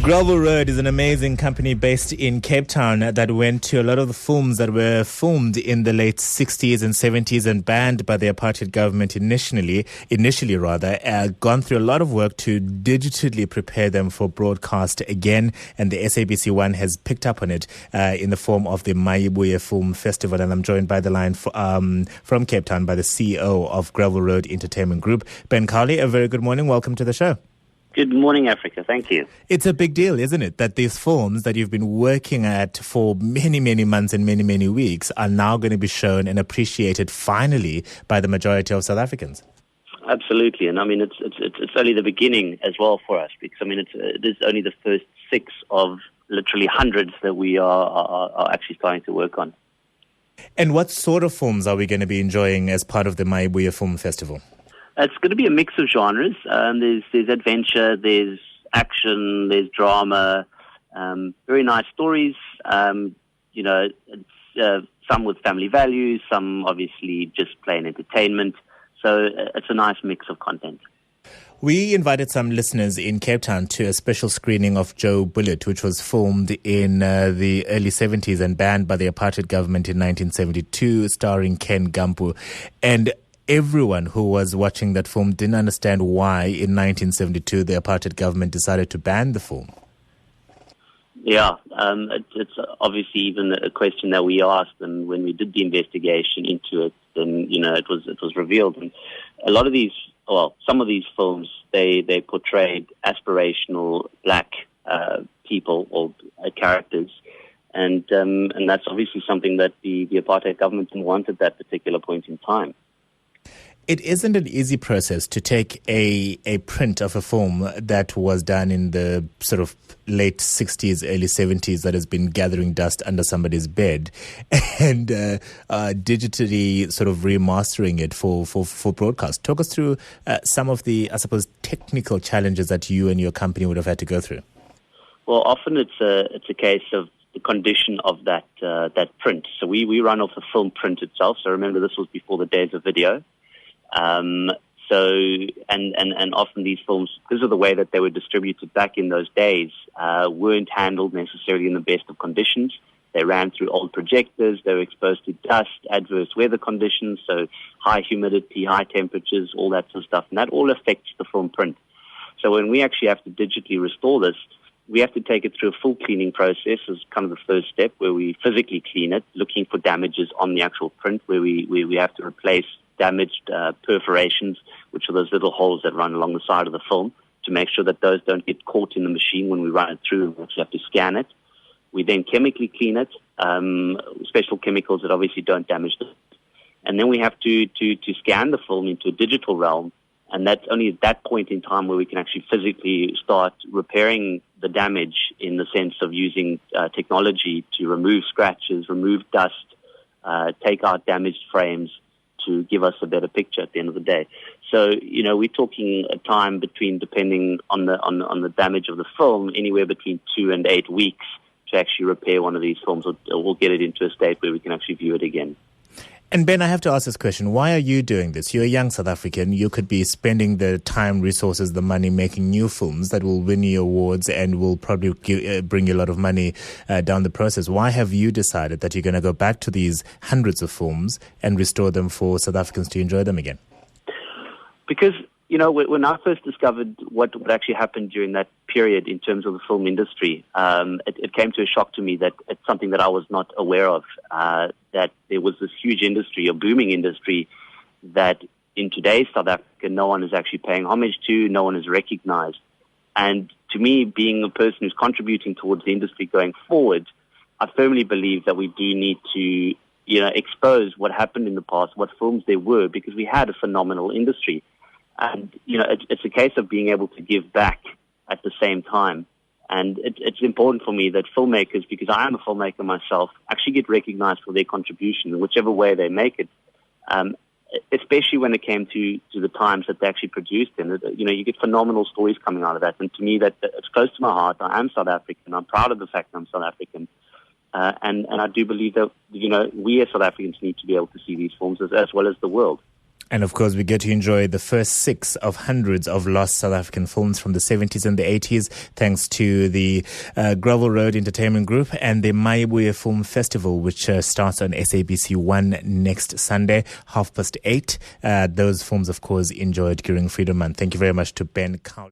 Gravel Road is an amazing company based in Cape Town that went to a lot of the films that were filmed in the late 60s and 70s and banned by the apartheid government initially, gone through a lot of work to digitally prepare them for broadcast again, and the SABC One has picked up on it in the form of the Mayibuye Film Festival. And I'm joined by the line from Cape Town by the CEO of Gravel Road Entertainment Group, Ben Cowley. A very good morning. Welcome to the show. Good morning, Africa. Thank you. It's a big deal, isn't it, that these films that you've been working at for many, many months and many, many weeks are now going to be shown and appreciated finally by the majority of South Africans? Absolutely. And I mean, it's only the beginning as well for us, because I mean, it is only the first 6 of literally hundreds that we are actually starting to work on. And what sort of films are we going to be enjoying as part of the Mayibuye Film Festival? It's going to be a mix of genres. There's adventure, there's action, there's drama, very nice stories. Some with family values, some obviously just plain entertainment. So it's a nice mix of content. We invited some listeners in Cape Town to a special screening of Joe Bullitt, which was filmed in the early 70s and banned by the apartheid government in 1972, starring Ken Gampu. And everyone who was watching that film didn't understand why in 1972 the apartheid government decided to ban the film. Yeah, it's obviously even a question that we asked, and when we did the investigation into it, then it was revealed. And a lot of these, some of these films, they portrayed aspirational black people or characters, and that's obviously something that the apartheid government didn't want at that particular point in time. It isn't an easy process to take a print of a film that was done in the sort of late 60s, early 70s that has been gathering dust under somebody's bed and digitally sort of remastering it for broadcast. Talk us through some of the, I suppose, technical challenges that you and your company would have had to go through. Well, often it's a case of the condition of that print. So we run off the film print itself. So remember, this was before the days of video. And often these films, because of the way that they were distributed back in those days, weren't handled necessarily in the best of conditions. They ran through old projectors, they were exposed to dust, adverse weather conditions, so high humidity, high temperatures, all that sort of stuff. And that all affects the film print. So when we actually have to digitally restore this, we have to take it through a full cleaning process as kind of the first step, where we physically clean it, looking for damages on the actual print, where we have to replace damaged perforations, which are those little holes that run along the side of the film, to make sure that those don't get caught in the machine when we run it through. We actually have to scan it. We then chemically clean it, special chemicals that obviously don't damage it. And then we have to scan the film into a digital realm, and that's only at that point in time where we can actually physically start repairing the damage, in the sense of using technology to remove scratches, remove dust, take out damaged frames, to give us a better picture at the end of the day. So, we're talking a time between, depending on the damage of the film, anywhere between 2 and 8 weeks to actually repair one of these films, or we'll get it into a state where we can actually view it again. And Ben, I have to ask this question. Why are you doing this? You're a young South African. You could be spending the time, resources, the money making new films that will win you awards and will probably bring you a lot of money down the process. Why have you decided that you're going to go back to these hundreds of films and restore them for South Africans to enjoy them again? Because, when I first discovered what actually happened during that period in terms of the film industry, it came to a shock to me that it's something that I was not aware of, that there was this huge industry, a booming industry, that in today's South Africa no one is actually paying homage to, no one is recognized. And to me, being a person who's contributing towards the industry going forward, I firmly believe that we do need to expose what happened in the past, what films there were, because we had a phenomenal industry. And, it's a case of being able to give back at the same time. And it's important for me that filmmakers, because I am a filmmaker myself, actually get recognized for their contribution in whichever way they make it, especially when it came to the times that they actually produced in. You get phenomenal stories coming out of that. And to me, that it's close to my heart. I am South African. I'm proud of the fact that I'm South African. And I do believe that, we as South Africans need to be able to see these films as well as the world. And of course, we get to enjoy the first 6 of hundreds of lost South African films from the 70s and the 80s, thanks to the Gravel Road Entertainment Group and the Mayibuye Film Festival, which starts on SABC 1 next Sunday, 8:30. Those films, of course, enjoyed during Freedom Month. Thank you very much to Ben Cowley.